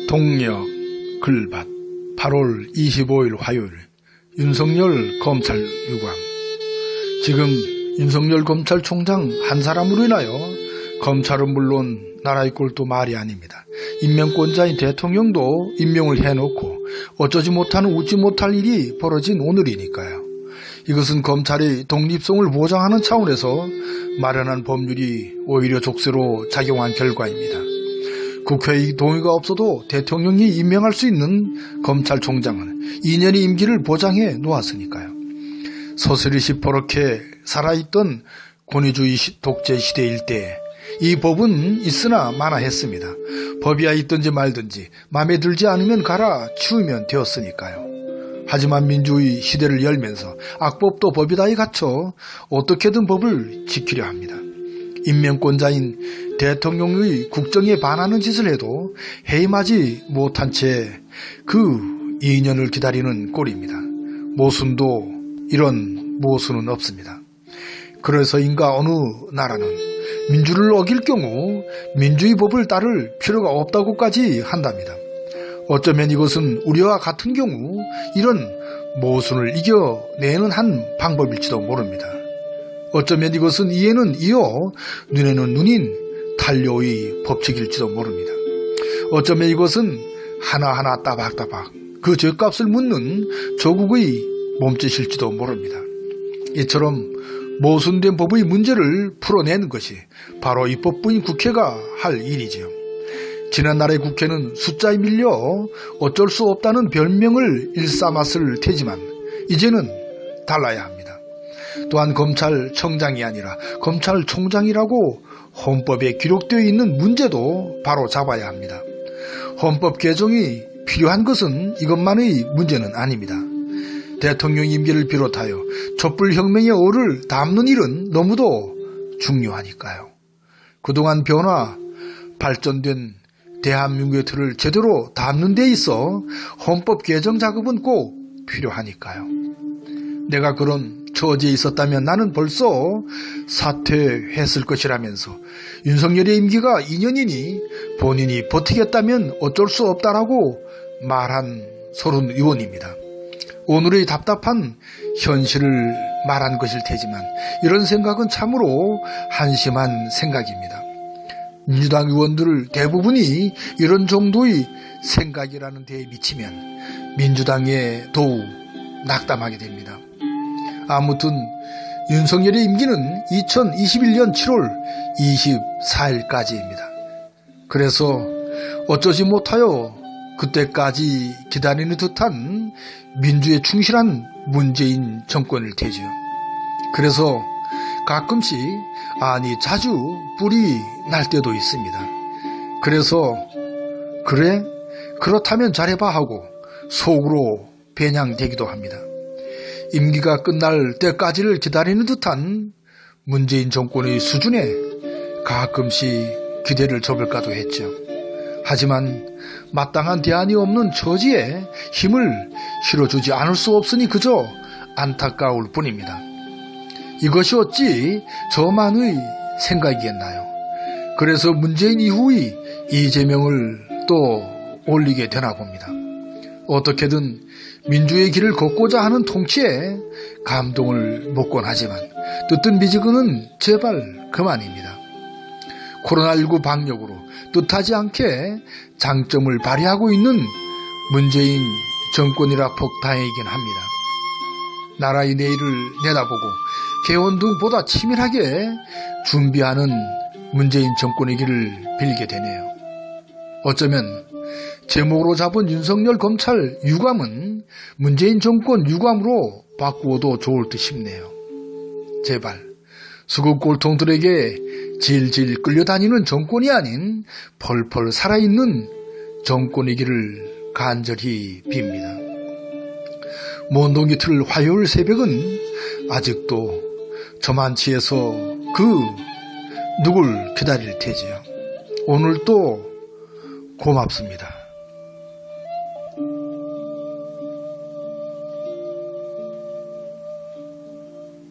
동력 글밭 8월 25일 화요일 윤석열 검찰 유감. 지금 윤석열 검찰총장 한 사람으로 인하여 검찰은 물론 나라의 꼴도 말이 아닙니다. 임명권자인 대통령도 임명을 해놓고 어쩌지 못하는 웃지 못할 일이 벌어진 오늘이니까요. 이것은 검찰의 독립성을 보장하는 차원에서 마련한 법률이 오히려 족쇄로 작용한 결과입니다. 국회의 동의가 없어도 대통령이 임명할 수 있는 검찰총장은 2년의 임기를 보장해 놓았으니까요. 서슬이 시퍼렇게 살아있던 권위주의 독재 시대일 때 이 법은 있으나 마나했습니다. 법이야 있든지 말든지 마음에 들지 않으면 가라 치우면 되었으니까요. 하지만 민주주의 시대를 열면서 악법도 법이다에 갇혀 어떻게든 법을 지키려 합니다. 임명권자인 대통령의 국정에 반하는 짓을 해도 해임하지 못한 채 그 2년을 기다리는 꼴입니다. 모순도 이런 모순은 없습니다. 그래서인가 어느 나라는 민주를 어길 경우 민주의 법을 따를 필요가 없다고까지 한답니다. 어쩌면 이것은 우리와 같은 경우 이런 모순을 이겨내는 한 방법일지도 모릅니다. 어쩌면 이것은 이에는 이어 눈에는 눈인 탄료의 법칙일지도 모릅니다. 어쩌면 이것은 하나하나 따박따박 그 죗값을 묻는 조국의 몸짓일지도 모릅니다. 이처럼 모순된 법의 문제를 풀어내는 것이 바로 입법부인 국회가 할 일이지요. 지난날의 국회는 숫자에 밀려 어쩔 수 없다는 별명을 일삼았을 테지만 이제는 달라야 합니다. 또한 검찰청장이 아니라 검찰총장이라고 헌법에 기록되어 있는 문제도 바로 잡아야 합니다. 헌법 개정이 필요한 것은 이것만의 문제는 아닙니다. 대통령 임기를 비롯하여 촛불혁명의 오를 담는 일은 너무도 중요하니까요. 그동안 변화, 발전된 대한민국의 틀을 제대로 담는 데 있어 헌법 개정 작업은 꼭 필요하니까요. 내가 그런 처지에 있었다면 나는 벌써 사퇴했을 것이라면서 윤석열의 임기가 2년이니 본인이 버티겠다면 어쩔 수 없다라고 말한 서른 의원입니다. 오늘의 답답한 현실을 말한 것일 테지만 이런 생각은 참으로 한심한 생각입니다. 민주당 의원들 대부분이 이런 정도의 생각이라는 데에 미치면 민주당에 더욱 낙담하게 됩니다. 아무튼 윤석열의 임기는 2021년 7월 24일까지입니다. 그래서 어쩌지 못하여 그때까지 기다리는 듯한 민주에 충실한 문재인 정권일 테지요. 그래서 가끔씩 아니 자주 뿔이 날 때도 있습니다. 그래서 그래? 그렇다면 잘해봐 하고 속으로 배냥되기도 합니다. 임기가 끝날 때까지를 기다리는 듯한 문재인 정권의 수준에 가끔씩 기대를 접을까도 했죠. 하지만 마땅한 대안이 없는 처지에 힘을 실어주지 않을 수 없으니 그저 안타까울 뿐입니다. 이것이 어찌 저만의 생각이겠나요? 그래서 문재인 이후의 이재명을 또 올리게 되나 봅니다. 어떻게든 민주의 길을 걷고자 하는 통치에 감동을 먹곤 하지만 뜨뜻 미지근은 제발 그만입니다. 코로나19 방역으로 뜻하지 않게 장점을 발휘하고 있는 문재인 정권이라 폭다행이긴 합니다. 나라의 내일을 내다보고 개원 등보다 치밀하게 준비하는 문재인 정권이기를 빌게 되네요. 어쩌면 제목으로 잡은 윤석열 검찰 유감은 문재인 정권 유감으로 바꾸어도 좋을 듯 싶네요. 제발 수급 꼴통들에게 질질 끌려다니는 정권이 아닌 펄펄 살아있는 정권이기를 간절히 빕니다. 몬동이 틀 화요일 새벽은 아직도 저만치에서 그 누굴 기다릴 테지요. 오늘도 고맙습니다.